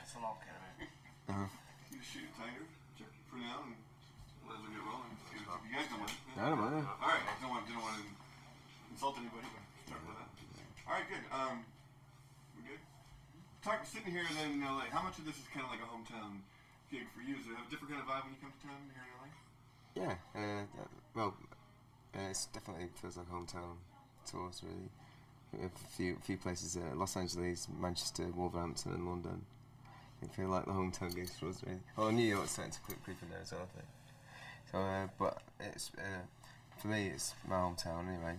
It's a lot, Kerry. You just shoot it tighter for now and let it get rolling. You guys don't mind? I don't mind. All right. I didn't want to insult anybody, but start with that. All right, good. We're good. Sitting here then in LA, how much of this is kind of like a hometown gig for you? Does it have a different kind of vibe when you come to town here in LA? Yeah. It definitely feels like hometown to us, really. A few places, Los Angeles, Manchester, Wolverhampton, and London. They feel like the hometown gigs for us, really. Oh, New York's starting to creep in there as well, I think. So, but it's for me, it's my hometown anyway.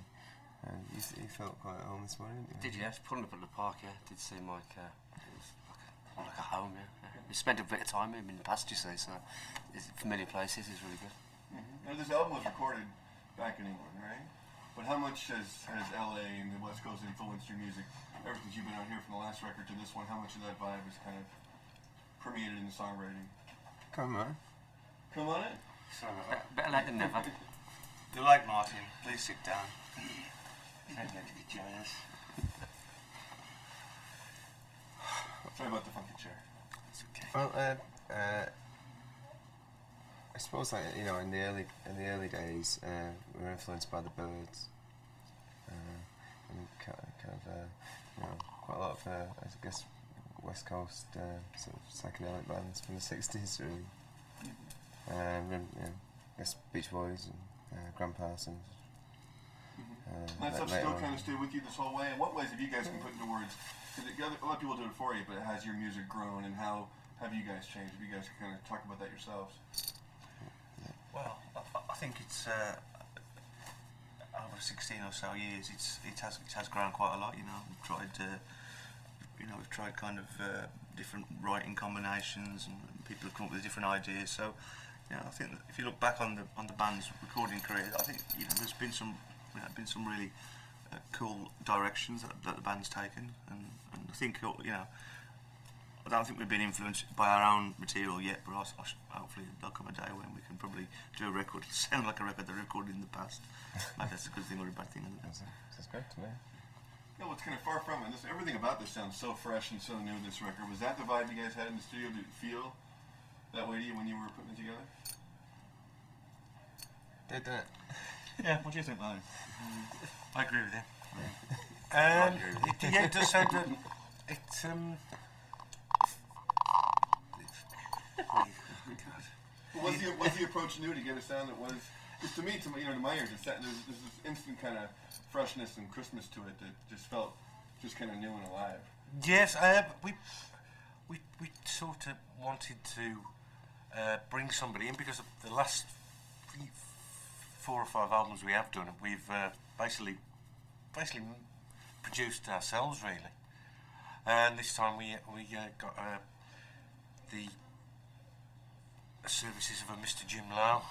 You felt quite at home this morning, didn't you? Did you? Yes, pulling up at the park, yeah. Did seem like it was like a home, yeah. We spent a bit of time in the past, you say, so it's familiar places. It's really good. Mm-hmm. Now, this album was recorded back in England, right? But how much has LA and the West Coast influenced your music? Ever since you've been out here from the last record to this one, how much of that vibe is kind of permeated in the songwriting? Come on. Come on in. Sorry about that. Better late than never. You're like Martin. Please sit down. Thank you to join us. Sorry about the funky chair. It's okay. Well, I suppose, like, you know, in the early days, we were influenced by the Byrds, and kind of you know, quite a lot of I guess West Coast sort of psychedelic bands from the '60s, really. And you know, I guess Beach Boys and Graham Parsons. That stuff still kind of stayed with you this whole way. In what ways have you guys been put into words? Because a lot of people do it for you, but has your music grown, and how have you guys changed? Have you guys kind of talk about that yourselves? Well, I think it's over 16 or so years. It has grown quite a lot. You know, we've tried kind of different writing combinations, and people have come up with different ideas. So, you know, I think that if you look back on the band's recording career, I think, you know, there's been some really cool directions that the band's taken, and I think, you know, I don't think we've been influenced by our own material yet, but hopefully there'll come a day when we can probably do a record sound like a record they recorded in the past. Maybe that's a good thing or a bad thing. That's great to me. No, it's kind of far from it. Everything about this sounds so fresh and so new, this record. Was that the vibe you guys had in the studio? Did it feel that way to you when you were putting it together? Did it? Yeah, what do you think, Larry? I agree with you. Yeah, it does sound good. Was the approach new to get a sound that was, just to me, to my ears, there's this instant kind of freshness and Christmas to it that just felt just kind of new and alive. Yes, we sort of wanted to bring somebody in, because the last 4 or 5 albums we have done, we've basically produced ourselves, really. And this time we got the services of a Mr. Jim Lau.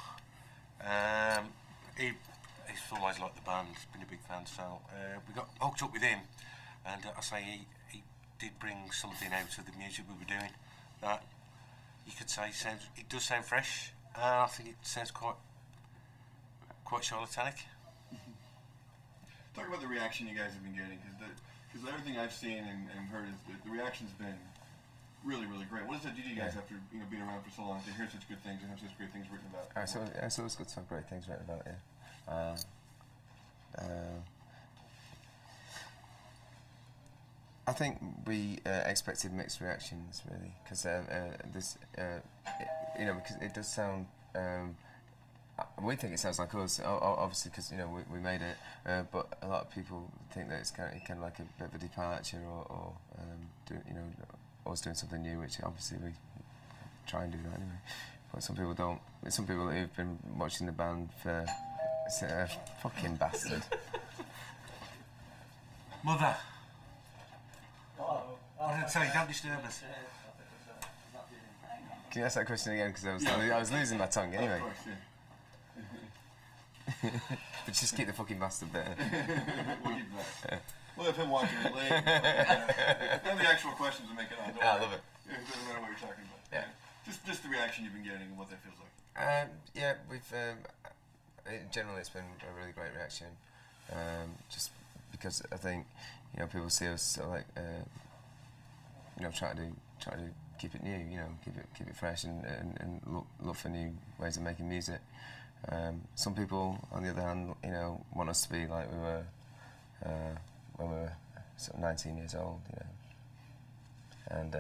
He's always liked the band, he's been a big fan, so we got hooked up with him, and I say he did bring something out of the music we were doing that you could say it does sound fresh. I think it sounds quite charlatanic. Talk about the reaction you guys have been getting, because everything I've seen and heard is the reaction's been really, really great. What does that do to you guys after being around for so long to hear such good things and have such great things written about? So it's good to have great things written about it. I think we expected mixed reactions, really, because because it does sound. We think it sounds like us, obviously, because we made it. But a lot of people think that it's kind of like a bit of a departure, or always doing something new, which obviously we try and do that anyway. But some people don't. Some people who've been watching the band for fucking bastard. Mother. I didn't say, don't disturb us. Can you ask that question again? Because I was losing my tongue anyway. Of course, But just keep the fucking bastard bit. We'll keep that. We'll have him watching it later. None of the actual questions will make it on. I love it. It doesn't matter what you're talking about. Yeah. Just the reaction you've been getting and what that feels like. Yeah, we've generally it's been a really great reaction. Just because I think people see us sort of like try to do keep it new, you know, keep it fresh, and look for new ways of making music. Some people, on the other hand, you know, want us to be like we were when we were sort of 19 years old, you know, and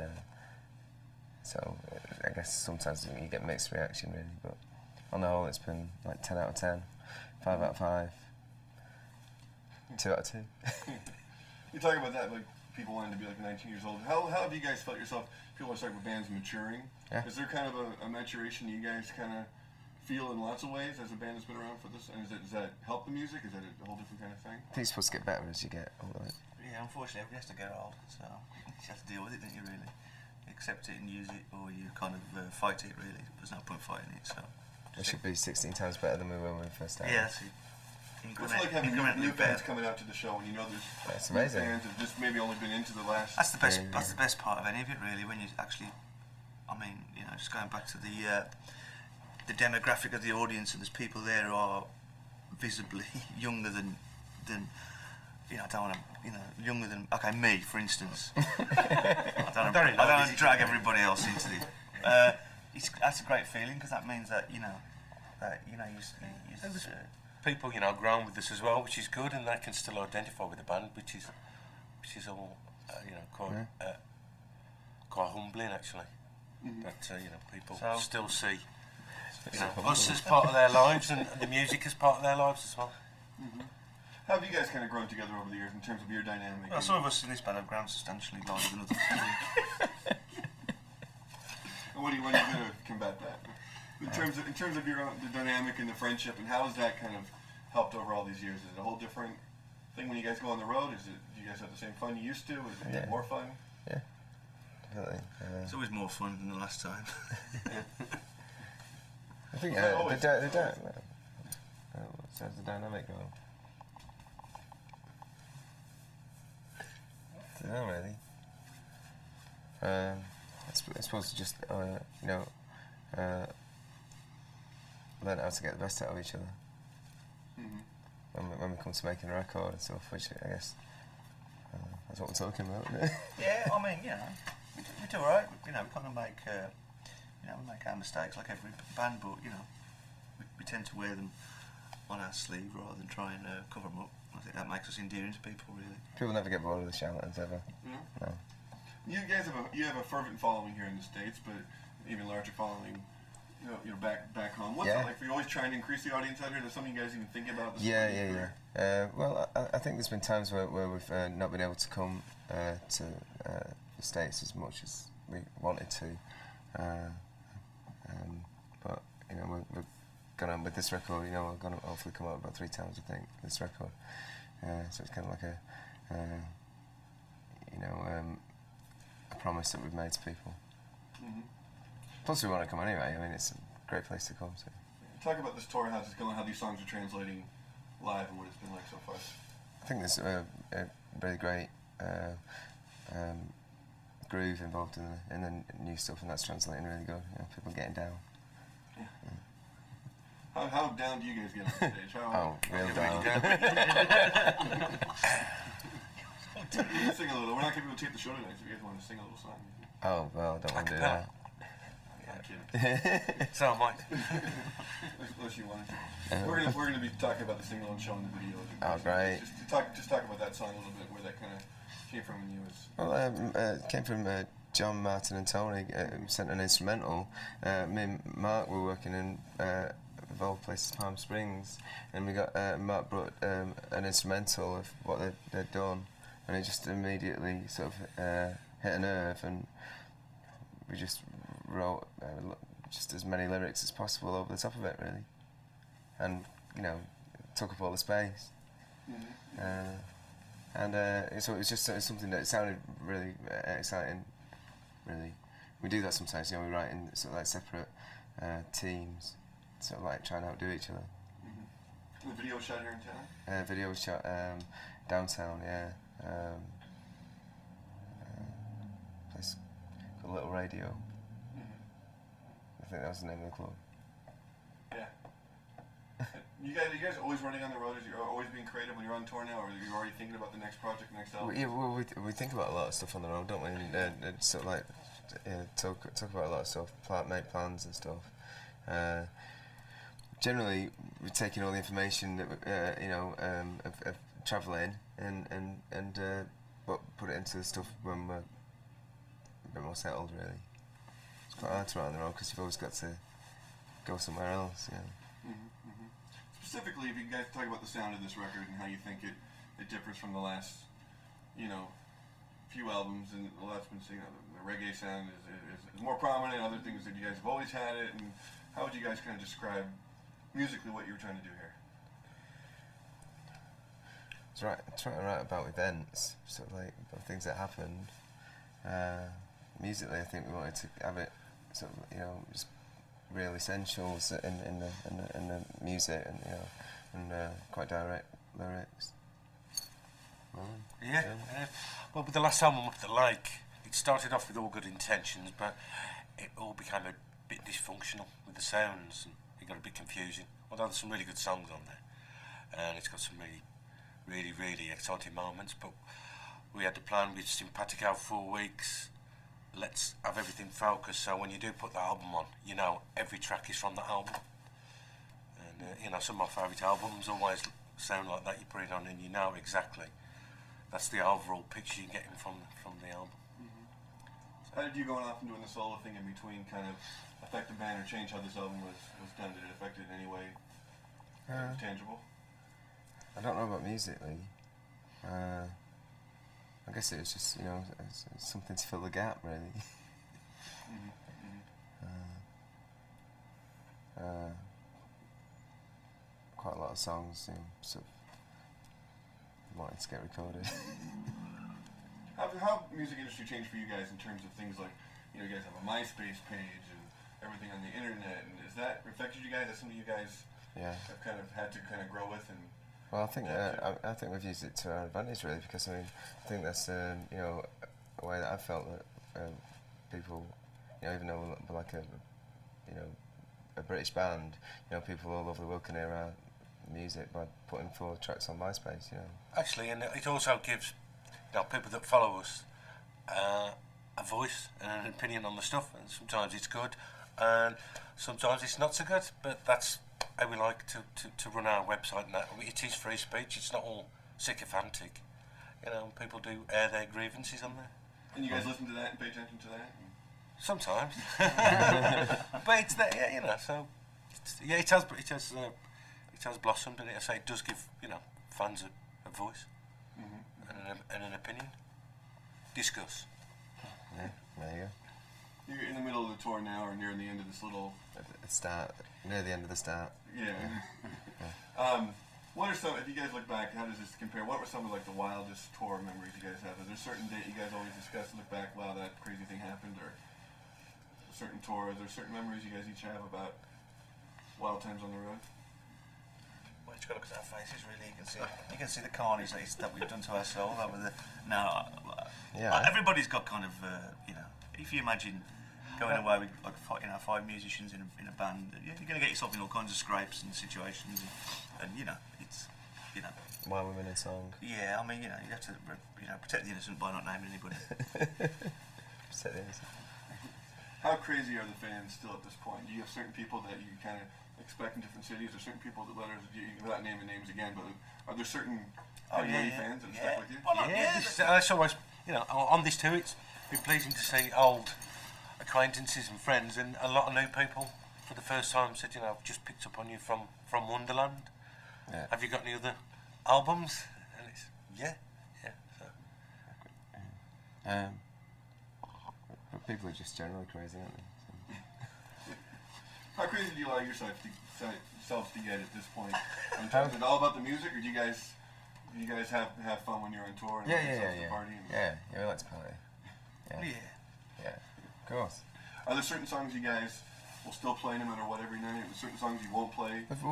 so I guess sometimes you get mixed reaction really, but on the whole it's been like 10 out of 10, 5 out of 5, 2 out of 2. You talk about that, like people wanting to be like 19 years old. How have you guys felt yourself? People always talk about bands maturing. Yeah. Is there kind of a maturation you guys kind of feel in lots of ways as a band that's been around for this? And does that help the music? Is that a whole different kind of thing? I think it's supposed to get better as you get older. Yeah, unfortunately, everybody has to get old, so you just have to deal with it, don't you? Really, accept it and use it, or you kind of fight it. Really, there's no point fighting it. So We should be 16 times better than we were when we first started. yeah, that's it. It's like having new fans coming out to the show, and you know there's new amazing. fans have just maybe only been into the last. That's the best. That's the best part of any of it, really. When you actually, I mean, you know, just going back to the demographic of the audience, and there's people there who are visibly younger than you know. I don't want to, you know, younger than me, for instance. I don't want to drag everybody else into it. That's a great feeling because that means that you People, you know, grown with us as well, which is good, and they can still identify with the band, which is all, you know, quite humbling actually. That you know, people still see us as part of their lives, and the music as part of their lives as well. How have you guys kind of grown together over the years in terms of your dynamic? Well, some of us in this band have grown substantially larger than others. And what are you going to combat that? In terms of your own, the dynamic and the friendship, and how has that kind of helped over all these years? Is it a whole different thing when you guys go on the road? Do you guys have the same fun you used to? Is it more fun? Yeah, definitely. It's always more fun than the last time. I think the dynamic going. I don't know really. I suppose just you know, learn how to get the best out of each other. When we come to making a record and stuff, which I guess that's what we're talking about. Yeah, I mean, you know, we do alright. You know, we kind of make, you know, we make our mistakes like every band, but you know, we tend to wear them on our sleeve rather than try and cover them up. I think that makes us endearing to people, really. People never get bored of the Charlatans ever. No. You guys have a fervent following here in the States, but even larger following, you know, back home. What's that like for you? Always trying to increase the audience out here? Is that something you guys even think about? Yeah. Well, I think there's been times where we've not been able to come to the States as much as we wanted to, but you know we're going with this record. You know, we're going to hopefully come out about 3 times, I think, this record. So it's kind of like a promise that we've made to people. Plus, we want to come anyway. I mean, it's a great place to come to. Talk about this tour, how's it going, how these songs are translating live, and what it's been like so far. I think there's a really great groove involved in the new stuff, and that's translating really good. You know, people getting down. Yeah. How down do you guys get on stage? Real down. Sing a little. We're not going to be able to tape the show tonight, so if you guys want to sing a little song. Oh, well, I don't want to do that. So am I. Unless you want to. We're gonna be talking about the single and showing the video. Oh, great. Just talk about that song a little bit, where that kind of came from in you. Well, it came from John, Martin, and Tony. Sent an instrumental. Me and Mark were working in of all places, Palm Springs, and we got Mark brought an instrumental of what they'd done, and it just immediately sort of hit a nerve, and we just wrote just as many lyrics as possible over the top of it, really, and you know, took up all the space. So it was just something that sounded really exciting. Really, we do that sometimes. You know, we write in sort of like separate teams, sort of like trying to outdo each other. The video was shot here in town. Video was shot downtown. Yeah, place called Little Radio. I think that was the name of the club. Yeah. You guys always running on the road? You're always being creative when you're on tour now, or are you already thinking about the next project, next album? We think about a lot of stuff on the road, don't we? And sort of like talk about a lot of stuff, make plans and stuff. Generally, we're taking all the information that of travelling and but put it into the stuff when we're a bit more settled. Really, it's quite hard to write on the road because you've always got to go somewhere else. Specifically, if you guys talk about the sound of this record and how you think it differs from the last, few albums, and the last been seeing the reggae sound is more prominent. Other things that you guys have always had it, and how would you guys kind of describe musically what you were trying to do here? Trying to write about events, sort of like things that happened. Musically, I think we wanted to have it sort of just real essentials in the music, and quite direct lyrics. Well, with the last album, Up the Lake, it started off with all good intentions, but it all became a bit dysfunctional with the sounds, and it got a bit confusing. Although there's some really good songs on there, and it's got some really exciting moments. But we had the plan with Simpatico 4 weeks. Let's have everything focused, so when you do put the album on, every track is from that album. And some of my favourite albums always sound like that. You put it on and you know exactly. That's the overall picture you're getting from the album. So how did you going off and doing the solo thing in between kind of affect the band or change how this album was done? Did it affect it in any way tangible? I don't know about musically. I guess it was just something to fill the gap, really. Quite a lot of songs, sort of wanted to get recorded. How music industry changed for you guys in terms of things like, you guys have a MySpace page and everything on the internet, and has that affected you guys? That's something you guys have kind of had to kind of grow with? And well, I think we've used it to our advantage, really, because I think that's a way that I felt that people, even though we're like a British band, people all over the world can hear our music by putting 4 tracks on MySpace. Actually, and it also gives people that follow us a voice and an opinion on the stuff, and sometimes it's good and sometimes it's not so good, but that's how we like to run our website, and that it is free speech. It's not all sycophantic. People do air their grievances on there. And you guys listen to that and pay attention to that? Sometimes. But it's there, so it has blossomed, and I say it does give fans a voice and an opinion. Discuss. Yeah, there you go. You're in the middle of the tour now, or near the end of this little... Near the end of the start. Yeah. What are some, if you guys look back, how does this compare? What were some of the wildest tour memories you guys have? Is there a certain date you guys always discuss and look back, wow, that crazy thing happened, or a certain tour? Is there certain memories you guys each have about wild times on the road? Well, you've got to look at our faces, really. You can see the carnage that we've done to ourselves. Everybody's got kind of, if you imagine going away with 5 musicians in a band, you're going to get yourself in all kinds of scrapes and situations, and it's Why Women in Song. Yeah, you have to protect the innocent by not naming anybody. Protect the innocent. How crazy are the fans still at this point? Do you have certain people that you kind of expect in different cities, or certain people that without naming names again, but are there certain fans that have stuck with you? Well, that's always, on this tour, it's been pleasing to see old acquaintances and friends, and a lot of new people for the first time said, I've just picked up on you from Wonderland. Yeah. Have you got any other albums? And it's so. But people are just generally crazy, aren't they? So. How crazy do you allow yourselves to get at this point? Is it all about the music, or do you guys have fun when you're on tour and party? Yeah, we like to party. Yeah, of course. Are there certain songs you guys will still play no matter what every night, and certain songs you won't play? We've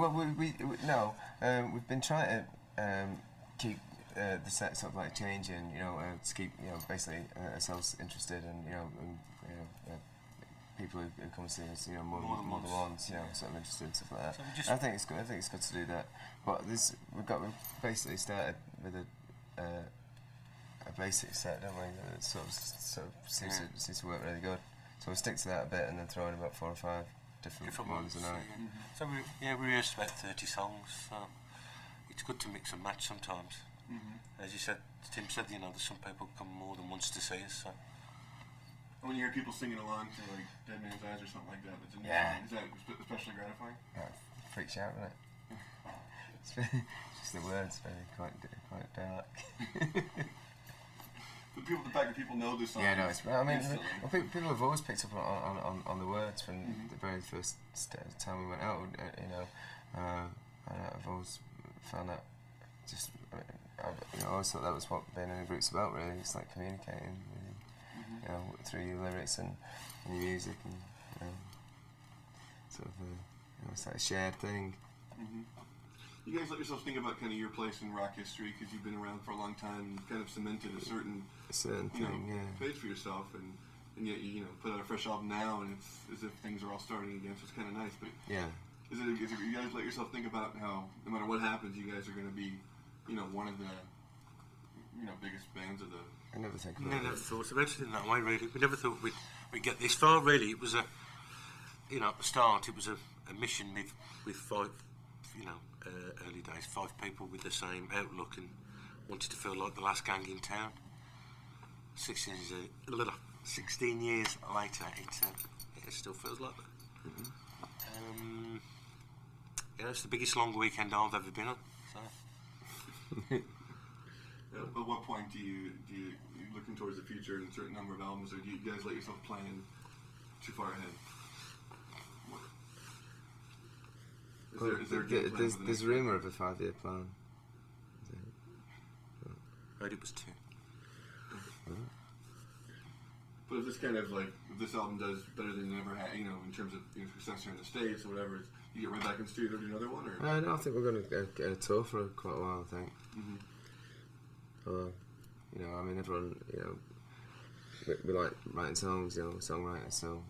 been trying to keep the set sort of like changing, to keep basically ourselves interested, and people who come and see us, more than once, sort of interested and stuff like that. So I think it's good. I think it's good to do that. But we've basically started with a a basic set, don't we? That sort of seems to work really good. So we stick to that a bit and then throw in about 4 or 5 different ones a night. So we rehearse about 30 songs. So it's good to mix and match sometimes. As you said, Tim said, you know, there's some people come more than once to see us. So. When you hear people singing along to like Dead Man's Eyes or something like that, is that especially gratifying? That freaks you out, doesn't it? It's just the words, really quite dark. The fact that people know this song. Yeah, no, I mean, people have always picked up on the words from the very first time we went out. You know, I've always found that just. I always thought that was what being in a group's about. Really, it's like communicating, really, you know, through your lyrics and your music, and sort of, it's like a shared thing. You guys let yourselves think about kind of your place in rock history because you've been around for a long time and kind of cemented a certain place for yourself, and yet you put out a fresh album now, and it's as if things are all starting again. So it's kind of nice. But is it you guys let yourself think about how no matter what happens, you guys are going to be one of the biggest bands of the. I never think about never thought about it in that way. Really, we never thought we'd get this far. Really, it was at the start, it was a mission with 5. Early days, 5 people with the same outlook and wanted to feel like the last gang in town. 16 years later, it still feels like that. It's the biggest long weekend I've ever been on. So. At what point do you looking towards the future and a certain number of albums, or do you guys let yourself plan too far ahead? There's rumour of a 5-year plan. I heard it was 2. But if this if this album does better than it ever had, in terms of success here in the States or whatever, you get right back in the studio to do another one, or? No, I think we're going to get a tour for quite a while, I think. Although, I mean, everyone, we like writing songs, songwriters, so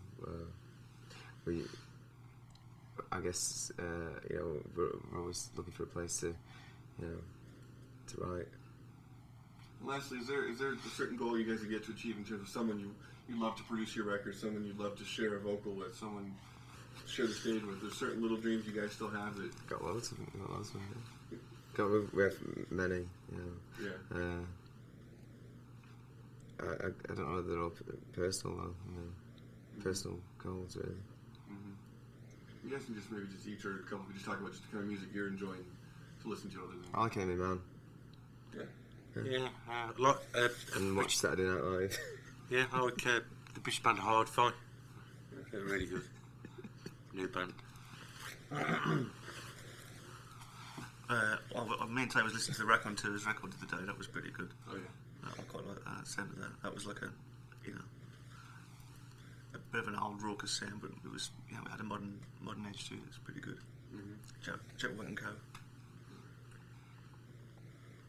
I guess we're always looking for a place to write. And lastly, is there a certain goal you guys would get to achieve in terms of someone you'd love to produce your record, someone you'd love to share a vocal with, someone to share the stage with? There's certain little dreams you guys still have that. Got loads of them. We have many. I don't know whether they're all personal though. Personal goals really. You guys can maybe each or a couple just talk about just the kind of music you're enjoying to listen to other than. I like Amy Man. And watch Saturday Night Live. Yeah, I like the British band Hard Fight. They're really good. New band. Me and Tay was listening to the Raconteurs record of the day. That was pretty good. Oh yeah. I quite like that sound of that. That was like a bit of an old raucous sound, but it was it had a modern edge to it. It's pretty good. Check Wet and Co.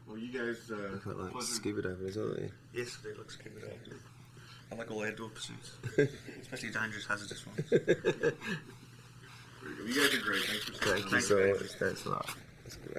Well, you guys. I quite like scuba divers, aren't they? Yes, they look scuba divers. I like all outdoor pursuits, especially dangerous, hazardous ones. Very good. You guys are great. Thanks for Thank you so much. Thanks a lot. That's great.